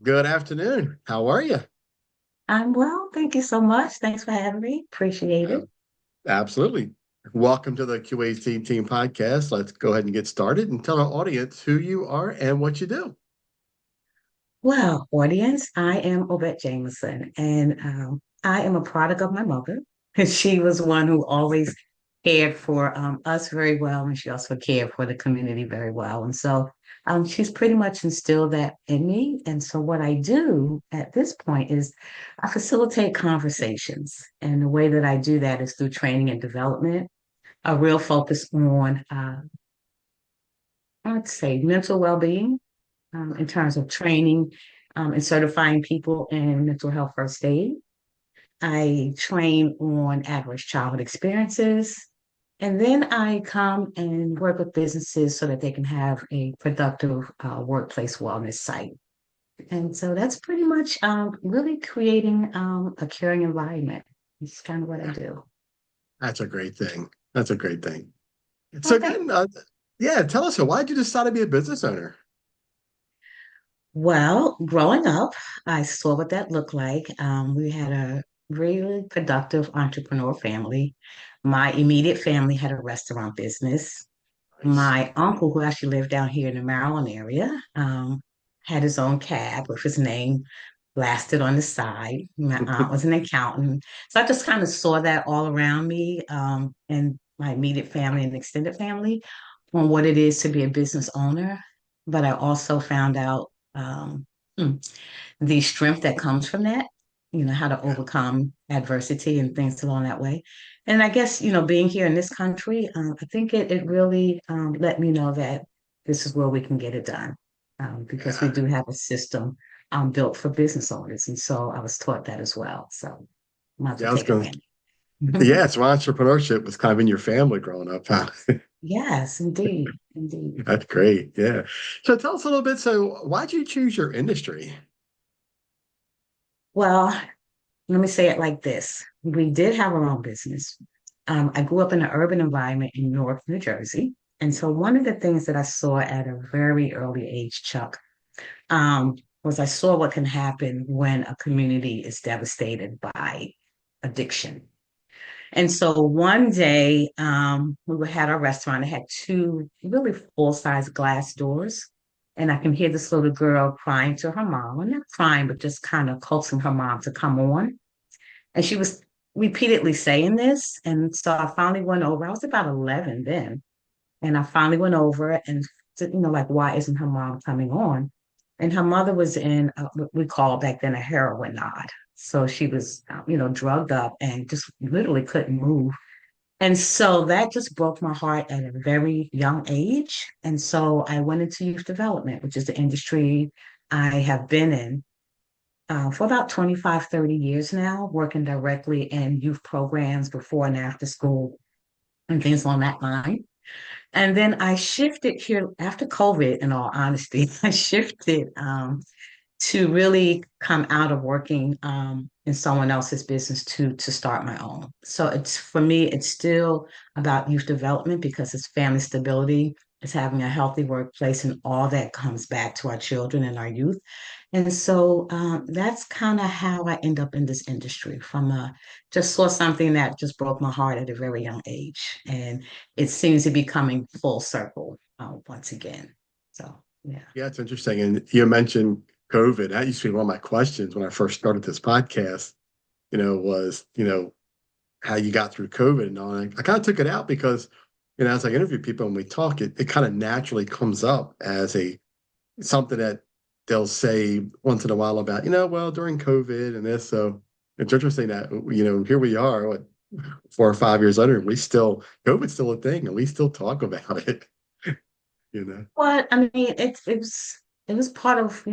Good afternoon. How are you? I'm well. Thank you so much. Thanks for having me. Appreciate Uh, it. Absolutely. Welcome to the Q.A.C. Team Podcast. Let's go ahead and get started and tell our audience who you are and what you do. Well, audience, I am Obet Jamison, and I am a product of my mother. She was one who always cared for us very well, and she also cared for the community very well. And so she's pretty much instilled that in me. And so what I do at this point is I facilitate conversations. And the way that I do that is through training and development, a real focus on, I'd say, mental well-being in terms of training and certifying people in mental health first aid. I train on adverse childhood experiences. And then I come and work with businesses so that they can have a productive workplace wellness site. And so that's pretty much really creating a caring environment. It's kind of what I do. That's a great thing. That's a great thing. So Well, thank again, yeah, tell us, why did you decide to be a business owner? Well, growing up, I saw what that looked like. We had a really productive entrepreneur family. My immediate family had a restaurant business. Nice. My uncle, who actually lived down here in the Maryland area, had his own cab with his name blasted on the side. My aunt was an accountant. So I just kind of saw that all around me and my immediate family and extended family on what it is to be a business owner. But I also found out um, hmm, the strength that comes from that, how to Yeah, overcome adversity and things along that way. And I guess, being here in this country, I think it really let me know that this is where we can get it done because we yeah. do have a system built for business owners. And so I was taught that as well. So might as Yeah, well I was take going advantage. yeah, so entrepreneurship was kind of in your family growing up, huh? Yes, indeed. Indeed. That's great. Yeah. So tell us a little bit. So why'd you choose your industry? Well, let me say it like this. We did have our own business. I grew up in an urban environment in Newark, New Jersey. And so one of the things that I saw at a very early age, Chuck, was I saw what can happen when a community is devastated by addiction. And so one day, had our restaurant. It had two really full-size glass doors. And I can hear this little girl crying to her mom, well, not crying, but just kind of coaxing her mom to come on. And she was repeatedly saying this. And so I finally went over. I was about 11 then. And I finally went over and said, like, why isn't her mom coming on? And her mother was in what we call back then a heroin nod. So she was, drugged up and just literally couldn't move. And so that just broke my heart at a very young age. And so I went into youth development, which is the industry I have been in for about 25, 30 years now, working directly in youth programs before and after school and things on that line. And then I shifted here after COVID, in all honesty, I shifted to really come out of working in someone else's business to start my own. So it's for me, it's still about youth development because it's family stability, it's having a healthy workplace, and all that comes back to our children and our youth. And so that's kind of how I end up in this industry. From just saw something that just broke my heart at a very young age, and it seems to be coming full circle once again. So yeah. Yeah, it's interesting. And you mentioned COVID. That used to be one of my questions when I first started this podcast, was, how you got through COVID and all. And I kind of took it out because, as I interview people and we talk, it kind of naturally comes up as something that they'll say once in a while about, well, during COVID and this. So it's interesting that, here we are, what, 4 or 5 years later, and COVID's still a thing and we still talk about it, you know? Well, I mean, it was part of,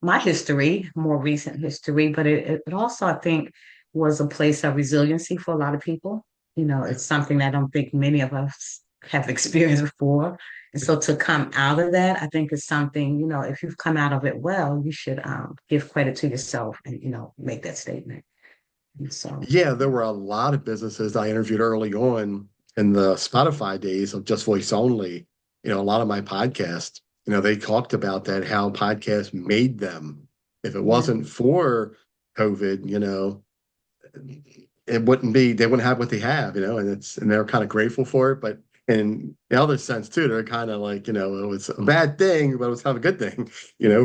my history, more recent history, but it also, I think, was a place of resiliency for a lot of people. Yeah. It's something that I don't think many of us have experienced before. And so to come out of that, I think is something, if you've come out of it well, you should give credit to yourself and, make that statement. And so, Yeah, there were a lot of businesses I interviewed early on in the Spotify days of just voice only. A lot of my podcasts, they talked about that, how podcasts made them, If it Yeah. wasn't for COVID, it wouldn't be, they wouldn't have what they have, and they're kind of grateful for it. But in the other sense too, they're kind of like, it was a bad thing, but it was kind of a good thing,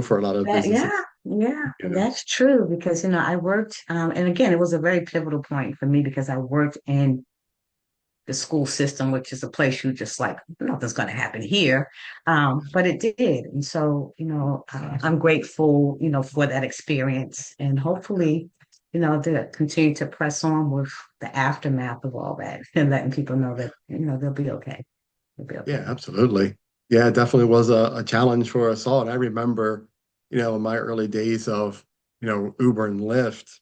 for a lot of Yeah, businesses, yeah, you know. that's true because I worked, and again, it was a very pivotal point for me because I worked in the school system, which is a place you just like nothing's going to happen here, but it did, and so I'm grateful, for that experience, and hopefully, to continue to press on with the aftermath of all that and letting people know that they'll be okay, they'll be Yeah, okay. absolutely. Yeah, it definitely was a challenge for us all. And I remember, in my early days of, Uber and Lyft,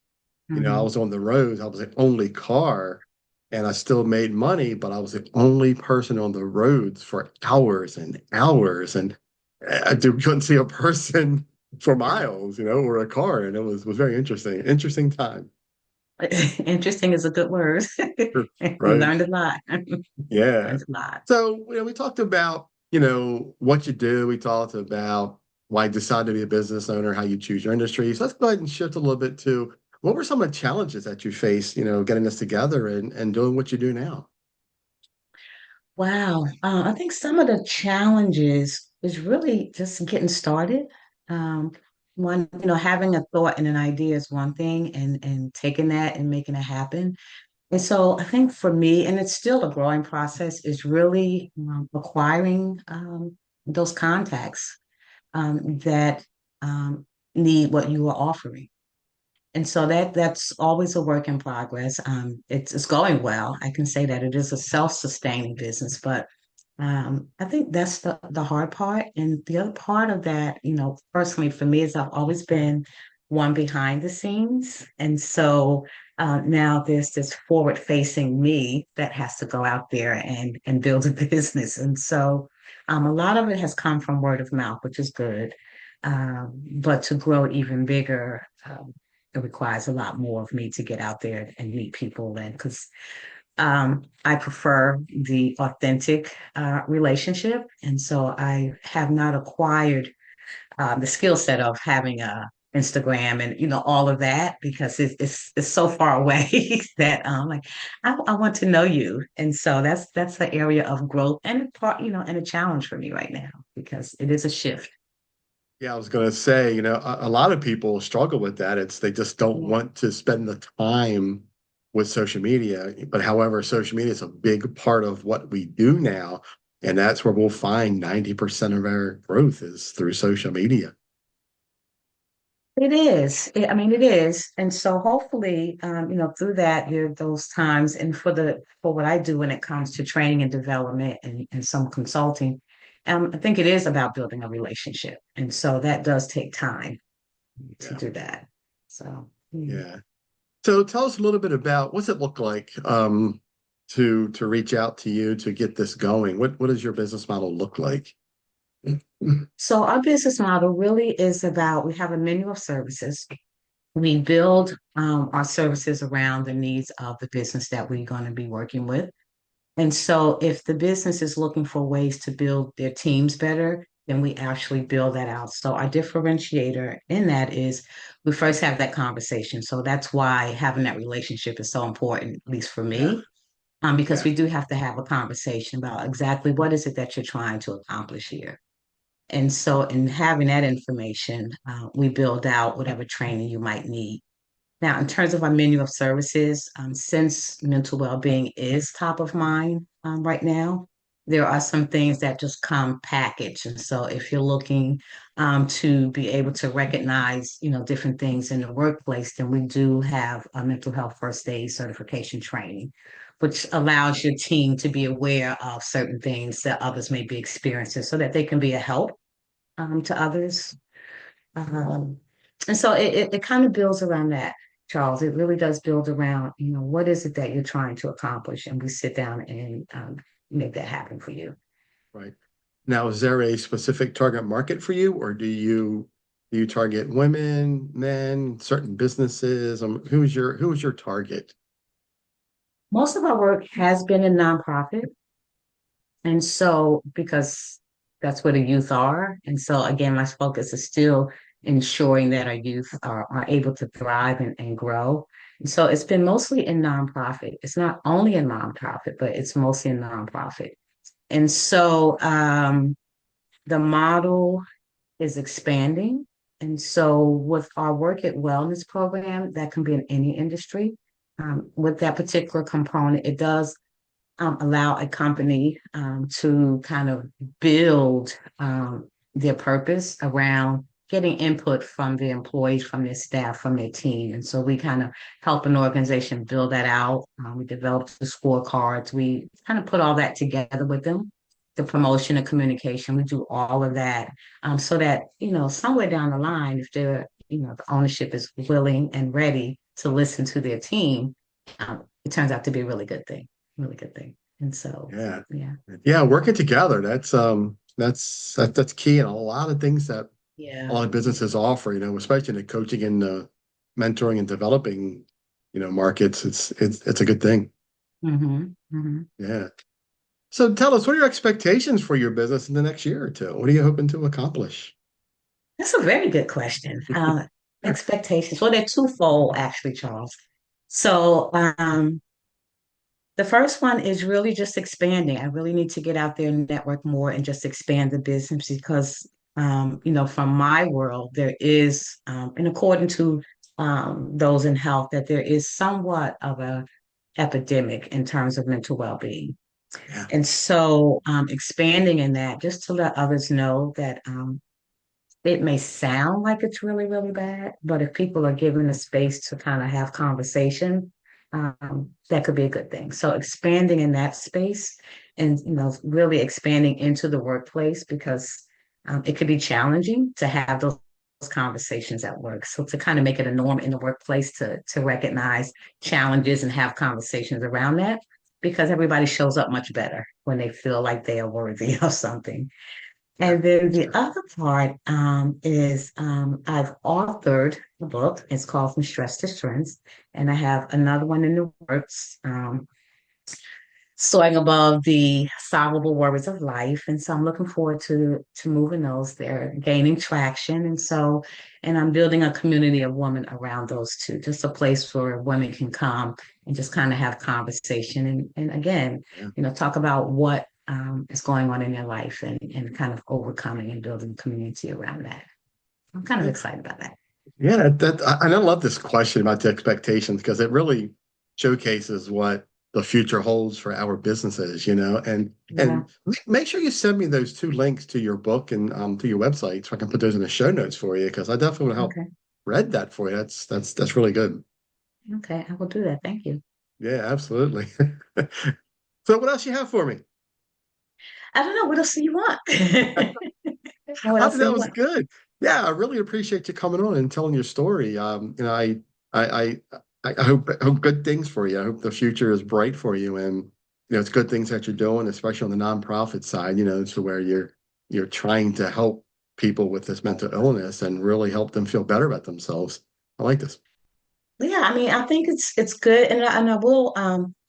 I Hmm. was on the roads. I was the only car and I still made money, but I was the only person on the roads for hours and hours. And couldn't see a person for miles, or a car. And it was very interesting. Interesting time. Interesting is a good word. We Right. learned a lot. Yeah. Learned a lot. So, we talked about, what you do. We talked about why you decided to be a business owner, how you choose your industry. So let's go ahead and shift a little bit to what were some of the challenges that you faced, getting this together and doing what you do now? Wow. I think some of the challenges is really just getting started. Um, One, having a thought and an idea is one thing, and taking that and making it happen. And so I think for me, and it's still a growing process, is really acquiring those contacts that um, need what you are offering. And so that's always a work in progress. It's going well. I can say that it is a self-sustaining business, but I think that's the hard part. And the other part of that, personally for me, is I've always been one behind the scenes. And so now there's this forward-facing me that has to go out there and build a business. And so a lot of it has come from word of mouth, which is good. But to grow even bigger, it requires a lot more of me to get out there and meet people. And because I prefer the authentic relationship. And so I have not acquired the skill set of having a Instagram and all of that because it's so far away that like I want to know you. And so that's the area of growth and part, and a challenge for me right now because it is a shift. Yeah, I was going to say, a lot of people struggle with that. It's they just don't Yeah. want to spend the time with social media. But however, social media is a big part of what we do now. And that's where we'll find 90% of our growth is through social media. It is. I mean, it is. And so hopefully, through that, those times and for what I do when it comes to training and development and some consulting, I think it is about building a relationship. And so that does take time to Yeah. do that. So, Yeah. So tell us a little bit about what's it look like to reach out to you to get this going. What does your business model look like? so our business model really is about we have a menu of services. We build our services around the needs of the business that we're going to be working with. And so if the business is looking for ways to build their teams better, then we actually build that out. So our differentiator in that is we first have that conversation. So that's why having that relationship is so important, at least for Yeah. me, because Yeah. we do have to have a conversation about exactly what is it that you're trying to accomplish here. And so in having that information, we build out whatever training you might need. Now, in terms of our menu of services, since mental well-being is top of mind right now, there are some things that just come packaged. And so if you're looking to be able to recognize, different things in the workplace, then we do have a mental health first aid certification training, which allows your team to be aware of certain things that others may be experiencing so that they can be a help to others. Um, and so it kind of builds around that, Charles. It really does build around, what is it that you're trying to accomplish? And we sit down and make that happen for you. Right. Now, is there a specific target market for you, or do you target women, men, certain businesses? Who's your target? Most of our work has been in nonprofit. And so, because that's where the youth are. And so, again, my focus is still ensuring that our youth are able to thrive and grow. And so it's been mostly in nonprofit. It's not only in nonprofit, but it's mostly in nonprofit. And so the model is expanding. And so with our Work It Wellness program, that can be in any industry. With that particular component, it does allow a company to kind of build their purpose around getting input from the employees, from their staff, from their team. And so we kind of help an organization build that out. We develop the scorecards. We kind of put all that together with them. The promotion and communication, we do all of that so that, somewhere down the line, if the ownership is willing and ready to listen to their team, it turns out to be a really good thing. And so, Yeah. yeah, Yeah, working together. That's key in a lot of things that a yeah. lot of businesses offer, especially in the coaching and mentoring and developing, markets. It's a good thing. Hmm. Hmm. Yeah. So tell us, what are your expectations for your business in the next year or two? What are you hoping to accomplish? That's a very good question. Expectations. Well, they're twofold, actually, Charles. So, the first one is really just expanding. I really need to get out there and network more and just expand the business because, from my world, there is, and according to those in health, that there is somewhat of a epidemic in terms of mental well-being. Yeah. And so expanding in that just to let others know that it may sound like it's really, really bad, but if people are given a space to kind of have conversation, that could be a good thing. So expanding in that space and really expanding into the workplace because it could be challenging to have those conversations at work. So to kind of make it a norm in the workplace to recognize challenges and have conversations around that because everybody shows up much better when they feel like they are worthy of something. Yeah. And then That's the good. other part is I've authored a book. It's called From Stress to Strength. And I have another one in the works, Soaring Above the Solvable Worries of Life. And so I'm looking forward to moving those. They're gaining traction. And I'm building a community of women around those two, just a place where women can come and just kind of have conversation. And again, Yeah. talk about what is going on in your life and kind of overcoming and building community around that. I'm kind of Yeah. excited about that. Yeah, I love this question about the expectations because it really showcases what the future holds for our businesses, and Yeah. make sure you send me those two links to your book and to your website so I can put those in the show notes for you because I definitely want to help Okay. read that for you. That's really good. Okay. I will do that. Thank you. Yeah, absolutely. So what else you have for me? I don't know. What else do you want? What I else think do that you was want? good. Yeah, I really appreciate you coming on and telling your story. I, I hope good things for you. I hope the future is bright for you, and it's good things that you're doing, especially on the nonprofit side. To where you're trying to help people with this mental illness and really help them feel better about themselves. I like this. Yeah, I mean, I think it's good, and I will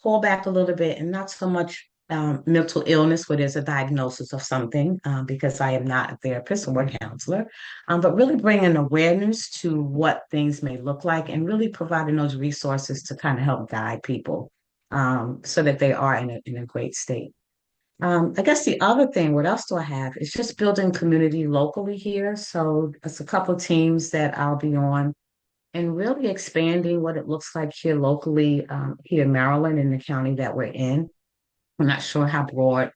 pull back a little bit, and not so much mental illness where there's a diagnosis of something, because I am not a therapist or a counselor, but really bringing awareness to what things may look like, and really providing those resources to kind of help guide people, so that they are in a great state. I guess the other thing, what else do I have? Is just building community locally here. So it's a couple of teams that I'll be on and really expanding what it looks like here locally, here in Maryland in the county that we're in. I'm not sure how broad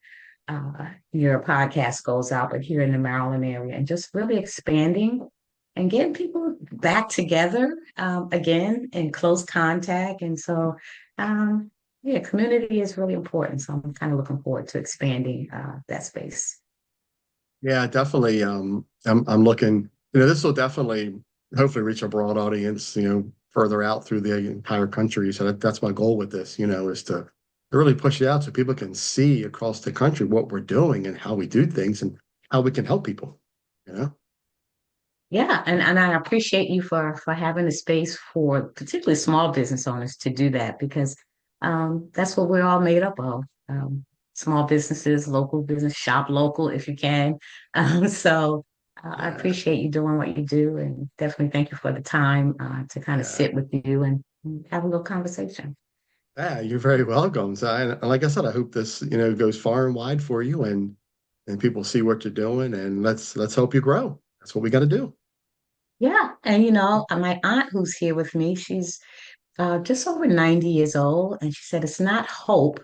your podcast goes out, but here in the Maryland area, and just really expanding and getting people back together again in close contact. And so, yeah, community is really important. So I'm kind of looking forward to expanding that space. Yeah, definitely. I'm looking. This will definitely, hopefully, reach a broad audience. Further out through the entire country. So that's my goal with this. Is to really push it out so people can see across the country what we're doing and how we do things and how we can help people. You know. Yeah, and I appreciate you for having a space for particularly small business owners to do that because that's what we're all made up of. Small businesses, local business, shop local if you can. So I Yeah, appreciate you doing what you do, and definitely thank you for the time to kind of yeah. sit with you and have a little conversation. Yeah, you're very welcome. So, and like I said, I hope this, goes far and wide for you and people see what you're doing and let's hope you grow. That's what we got to do. Yeah, and my aunt who's here with me, she's just over 90 years old, and she said it's not hope,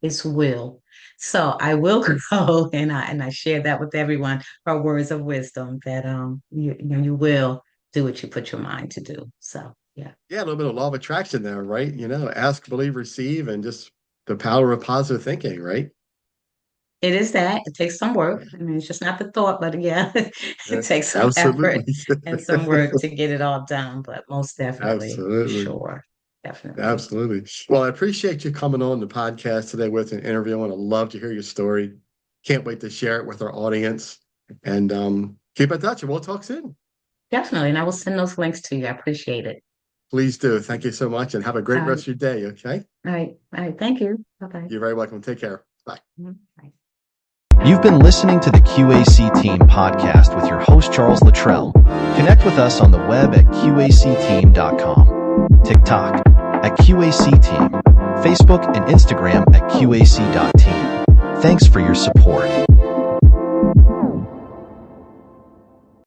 it's will. So I will go, and I share that with everyone. Her words of wisdom that you will do what you put your mind to do. So yeah. Yeah, a little bit of law of attraction there, right? Ask, believe, receive, and just the power of positive thinking, right? It is that. It takes some work. I mean, it's just not the thought, but yeah, Yeah, it takes some effort absolutely. and some work to get it all done. But most definitely, for Absolutely. sure. Definitely. Absolutely. Well, I appreciate you coming on the podcast today with an interview, and I'd love to hear your story. Can't wait to share it with our audience. And keep in touch, and we'll talk soon. Definitely. And I will send those links to you. I appreciate it. Please do. Thank you so much, and have a All great right. rest of your day. Okay. All right. All right. Thank you. Bye-bye. You're very welcome. Take care. Bye. Bye. You've been listening to the Q.A.C. Team podcast with your host, Charles Luttrell. Connect with us on the web at QACteam.com, TikTok at Q.A.C. Team, Facebook and Instagram at QAC.team. Thanks for your support.